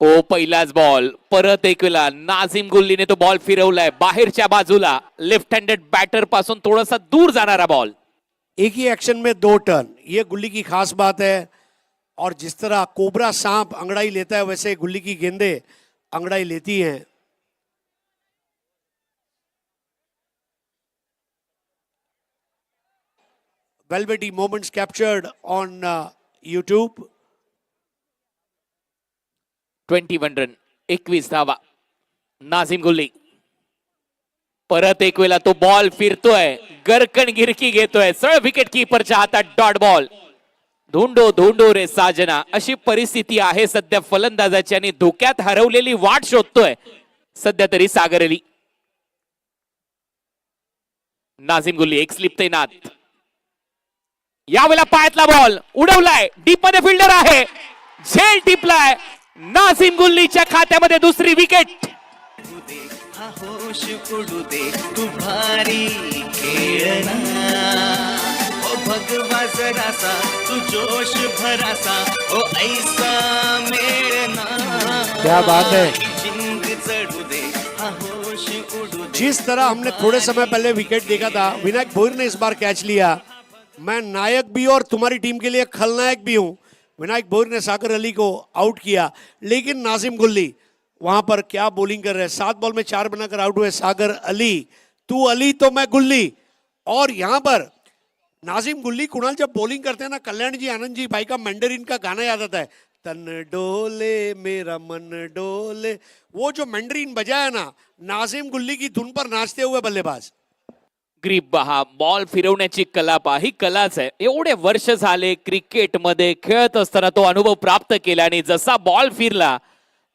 ओ पहिलाच बॉल परत एक वेळा नाझिम गुल्लीने तो बॉल फिरवलाय बाहेरच्या बाजूला. लेफ्ट हँडेड बॅटर पासून थोडासा दूर जाणारा बॉल. एक ही एक्शन में 2 टर्न, ये गुल्ली की खास बात है। और जिस तरह कोबरा सांप अंगड़ाई लेता है वैसे गुल्ली की गेंदें अंगड़ाई लेती हैं। Velvety moments captured on YouTube. 21 run 21 धावा. नाझिम गुल्ली परत एक वेळा तो बॉल फिरतोय, गरकन गिरकी घेतोय, सरळ विकेट कीपरच्या हातात डॉट बॉल. धुंडो धुंडो रे साजना अशी परिस्थिती आहे सध्या फलंदाजाची आणि धोक्यात हरवलेली वाट शोधतोय सध्या तरी सागर अली. नाझिम गुल्ली एक स्लिप तैनात. यावेळेला पायातला बॉल उडवलाय, डीप मध्ये फिल्डर आहे, झेल टिपलाय. नाझिम गुल्लीच्या खात्यामध्ये दुसरी विकेट. होश उडू दे तू भारी खेळना ओ भगवा जरासा तू जोश भरासा ओ ऐसा मेळना. क्या बात है. जिंग चढू दे होश उडू दे. जिस तरह हमने थोड़े समय पहले विकेट देखा था, विनायक भोईर ने इस बार कैच लिया। मैं नायक भी और तुम्हारी टीम के लिए खलनायक भी हूं। विनायक भोईर ने सागर अली को आउट किया, लेकिन नाजिम गुल्ली वहां पर क्या बॉलिंग कर रहे हैं। 7 बॉल में 4 बनाकर आउट हुए सागर अली। तू अली तो मैं गुल्ली। और यहां पर नाजिम गुल्ली, कुणाल जब बॉलिंग करते हैं ना, कल्याण जी आनंद जी भाई का मैंडरिन का गाना याद आता है, तन डोले मेरा मन डोले। वो जो मैंडरिन बजाया ना, नाजिम गुल्ली की धुन पर नाचते हुए बल्लेबाज। ग्रीप पहा, बॉल फिरवण्याची कला पहा, ही कलाच आहे. एवढे वर्ष झाले क्रिकेटमध्ये खेळत असताना तो अनुभव प्राप्त केला आणि जसा बॉल फिरला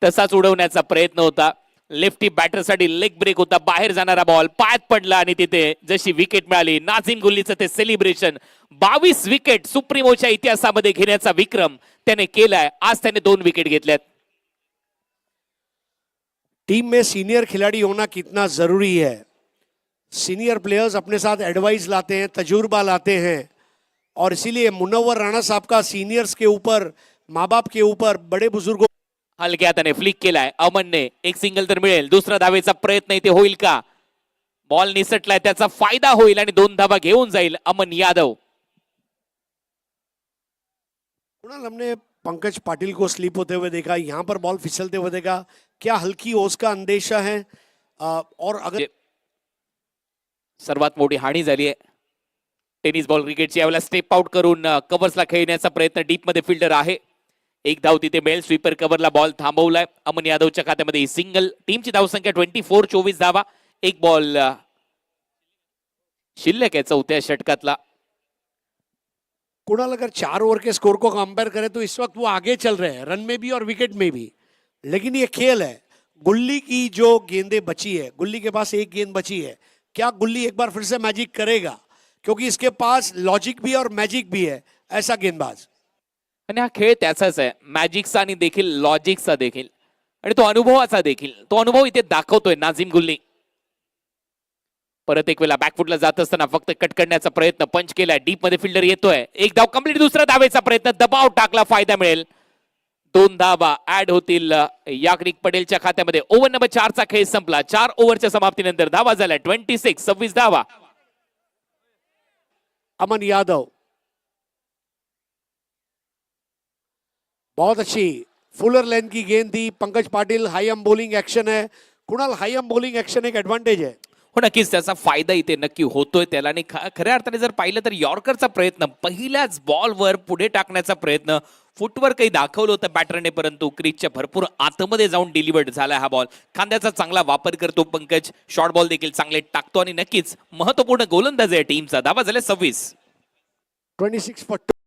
तसाच उडवण्याचा प्रयत्न होता. लेफ्टी बॅटरसाठी लेग ब्रेक होता, बाहेर जाणारा बॉल पायात पडला आणि तिथे जशी विकेट मिळाली. नाझिम गुल्लीचं ते सेलिब्रेशन. 22 विकेट सुप्रीमोच्या इतिहासामध्ये घेण्याचा विक्रम त्याने केलाय. आज त्याने 2 विकेट घेतल्यात. टीम में सीनियर खिलाड़ी होना कितना जरूरी है। सीनियर प्लेयर्स अपने साथ एडवाइस लाते हैं, तजुर्बा लाते हैं, और इसीलिए मुनव्वर राणा साहब का सीनियर्स के ऊपर, माँ बाप के ऊपर, बड़े बुजुर्गों हलक्या हाताने फ्लिक केलाय अमनने. एक सिंगल तर मिळेल. दुसरा धावेचा प्रयत्न इथे होईल का? बॉल निसटलाय, त्याचा फायदा होईल आणि 2 धावा घेऊन जाईल अमन यादव. कुणाल, हमने पंकज पाटिल को स्लिप होते हुए देखा, यहाँ पर बॉल फिसलते हुए देखा, क्या हल्की ओस का अंदेशा है? और अगर सर्वात मोठी हानी झाली आहे टेनिस बॉल क्रिकेटची. यावेळेला स्टेप आउट करून कव्हर्सला खेळण्याचा प्रयत्न. डीप मध्ये फिल्डर आहे. एक धाव तिथे मिळेल. स्वीपर कव्हरला बॉल थांबवलाय. अमन यादवच्या खात्यामध्ये सिंगल. टीमची धावसंख्या 24, 24 धावा. एक बॉल शिल्लक आहे चौथ्या षटकातला. कुणाल, अगर 4 ओवर के स्कोर को कंपेयर करें तो इस वक्त वो आगे चल रहे हैं, रन में भी और विकेट में भी। लेकिन ये खेल है, गुल्ली की जो गेंदें बची है, गुल्ली के पास एक गेंद बची है, क्या गुल्ली एक बार फिर से मैजिक करेगा? क्योंकि इसके पास लॉजिक भी और मैजिक भी है, ऐसा गेंदबाज. आणि हा खेळ त्याचाच आहे, मॅजिकचा आणि देखील लॉजिकचा देखील, आणि तो अनुभवाचा देखील. तो अनुभव इथे दाखवतोय नाझिम गुल्ली. परत एक वेळा बॅकफुटला जात असताना फक्त कट करण्याचा प्रयत्न. पंच केलाय. डीप मध्ये फिल्डर येतोय. एक धाव कंप्लीट. दुसरा धावेचा प्रयत्न. दबाव टाकला, फायदा मिळेल. 2 धावा ऍड होतील याग्निक पटेलच्या खात्यामध्ये. ओव्हर नंबर 4 चा खेळ संपला. 4 ओव्हरच्या समाप्तीनंतर धावा झाल्या 26. 26 धावा. अमन यादव बहुत अच्छी फुलर लेंथ की गेंद थी. पंकज पाटिल, हाई एम बॉलिंग एक्शन है. कुणाल, हाई एम बॉलिंग एक्शन एक एडवांटेज है. हो, नक्कीच त्याचा फायदा इथे नक्की होतोय त्याला. आणि खऱ्या अर्थाने जर पाहिलं तर यॉर्करचा प्रयत्न, पहिल्याच बॉलवर पुढे टाकण्याचा प्रयत्न, फुटवर काही दाखवलं होतं बॅटरने, परंतु क्रीजच्या भरपूर आतमध्ये जाऊन डिलिव्हर्ड झाला हा बॉल. खांद्याचा चांगला वापर करतो पंकज. शॉर्ट बॉल देखील चांगले टाकतो आणि नक्कीच महत्वपूर्ण गोलंदाज आहे टीमचा. धावा झाल्या 26. 26 for 2.